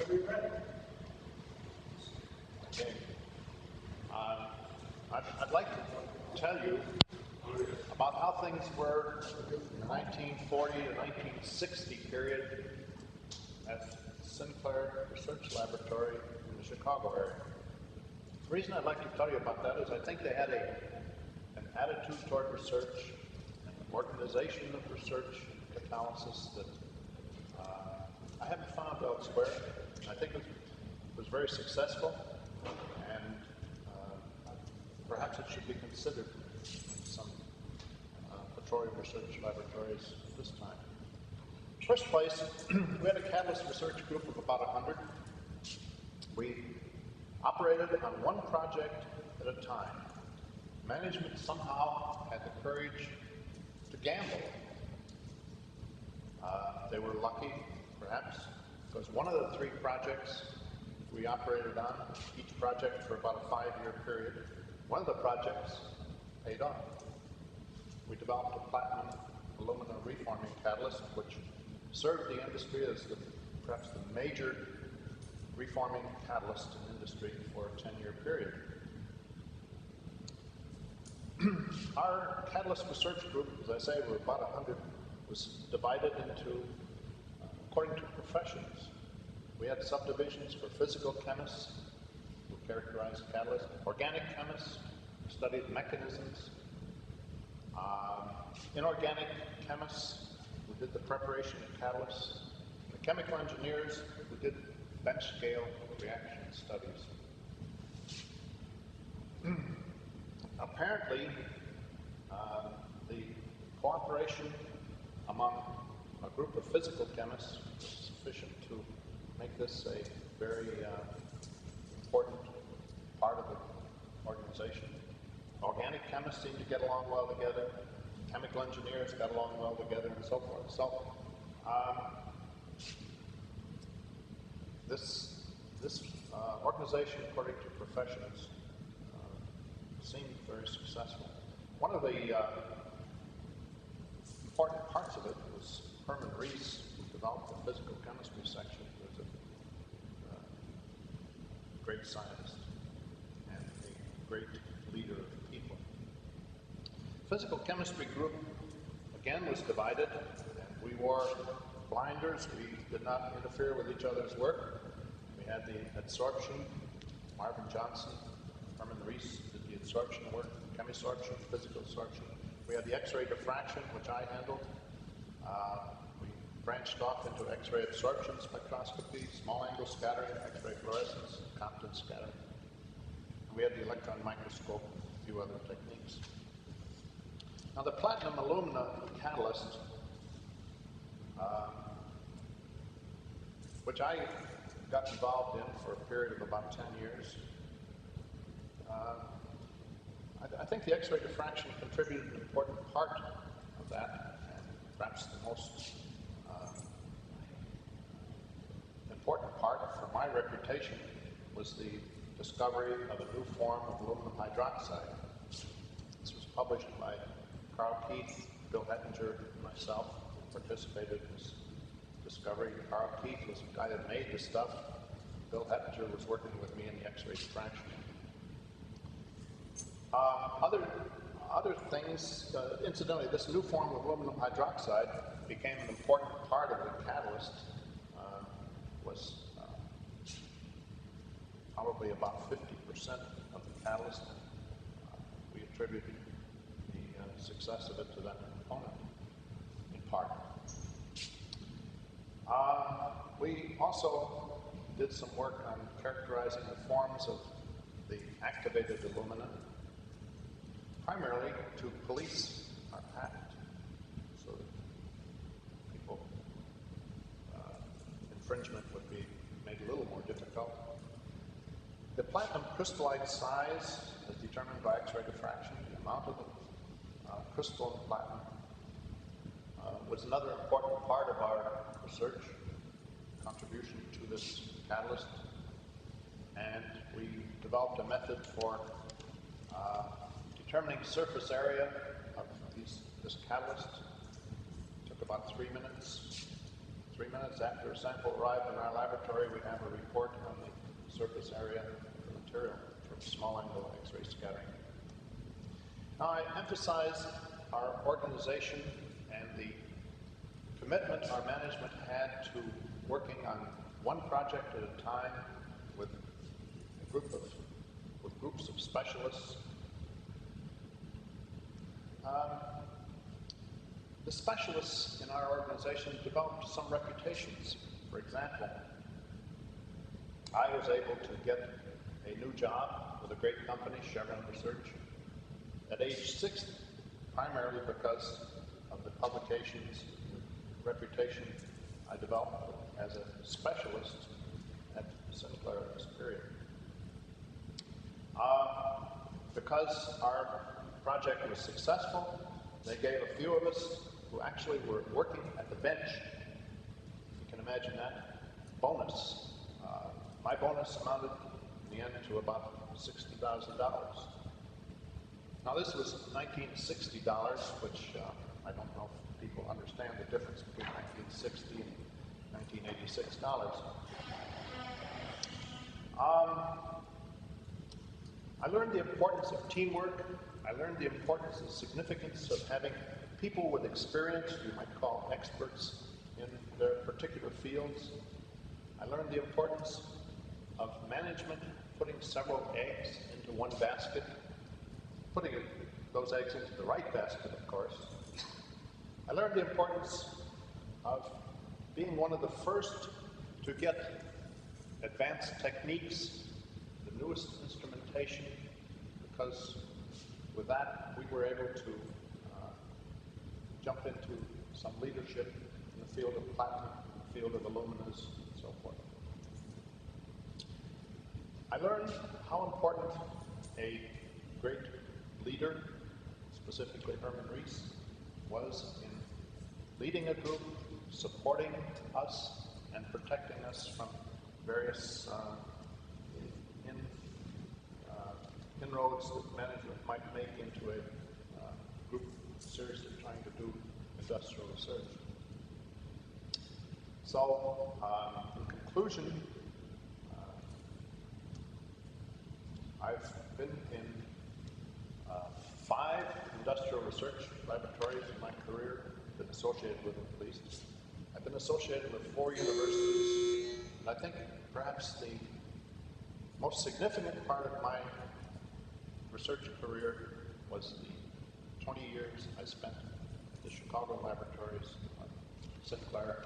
to be ready. Okay. I'd like to tell you about how things were in the 1940 to 1960 period at SInclair Research Laboratory in the Chicago area. The reason I'd like to tell you about that is I think they had an attitude toward research, an organization of research, catalysis that I haven't found elsewhere. I think it was very successful, and perhaps it should be considered in some petroleum research laboratories this time. First place, we had a catalyst research group of about 100. We operated on one project at a time. Management somehow had the courage to gamble. They were lucky, perhaps, because one of the 3 projects we operated on, each project for about a 5-year period, one of the projects paid off. We developed a platinum aluminum reforming catalyst, which served the industry as perhaps the major reforming catalyst in industry for a 10-year period. Our catalyst research group, as I say, we're about 100, was divided into, according to professions. We had subdivisions for physical chemists, who characterized catalysts, organic chemists, who studied mechanisms, inorganic chemists, who did the preparation of catalysts, the chemical engineers, who did bench scale reaction studies. Apparently, the cooperation among a group of physical chemists was sufficient to make this a very important part of the organization. Organic chemists seemed to get along well together. Chemical engineers got along well together, and so forth. So, this organization, according to professions, seemed very successful. One of the important parts of it was Herman Rees, who developed the physical chemistry section. He was a great scientist and a great leader of people. Physical chemistry group, again, was divided, and we wore blinders. We did not interfere with each other's work. We had the adsorption. Marvin Johnson, Herman Rees did the adsorption work, chemisorption, physical absorption. We had the X-ray diffraction, which I handled. We branched off into X-ray absorption spectroscopy, small angle scattering, X-ray fluorescence, Compton scattering. And we had the electron microscope, a few other techniques. Now the platinum alumina catalyst, which I got involved in for a period of about 10 years, I think the X-ray diffraction contributed an important part of that, and perhaps the most important part for my reputation was the discovery of a new form of aluminum hydroxide. This was published by Carl Keith, Bill Hettinger, and myself, who participated in this discovery. Carl Keith was the guy that made the stuff. Bill Hettinger was working with me in the X-ray diffraction. Other things, incidentally, this new form of aluminum hydroxide became an important part of the catalyst, was probably about 50% of the catalyst. We attributed the success of it to that component, in part. We also did some work on characterizing the forms of the activated alumina, primarily to police our patent, so that people, infringement would be made a little more difficult. The platinum crystallite size is determined by X-ray diffraction. The amount of the crystalline platinum was another important part of our research contribution to this catalyst, and we developed a method for determining surface area of this catalyst. It took about 3 minutes. 3 minutes after a sample arrived in our laboratory, we'd have a report on the surface area of the material from small angle X-ray scattering. Now, I emphasize our organization and the commitment our management had to working on one project at a time with groups of specialists. The specialists in our organization developed some reputations. For example, I was able to get a new job with a great company, Chevron Research, at age 60, primarily because of the publications, the reputation I developed as a specialist at SInclair in this period. Because our project was successful, they gave a few of us who actually were working at the bench, you can imagine that, bonus. My bonus amounted in the end to about $60,000. Now this was $1960, which I don't know if people understand the difference between 1960 and $1986. I learned the importance of teamwork. I learned the importance and significance of having people with experience, you might call experts in their particular fields. I learned the importance of management putting several eggs into one basket, putting those eggs into the right basket, of course. I learned the importance of being one of the first to get advanced techniques, the newest instrumentation, because with that we were able to jump into some leadership in the field of platinum, the field of aluminas, and so forth. I learned how important a great leader, specifically Herman Rees, was in leading a group, supporting us, and protecting us from various inroads that management might make into a group seriously trying to do industrial research. So, in conclusion, I've been in 5 industrial research laboratories in my career, been associated with them at least. I've been associated with 4 universities, and I think perhaps the most significant part of my research career was the 20 years I spent at the Chicago laboratories of SInclair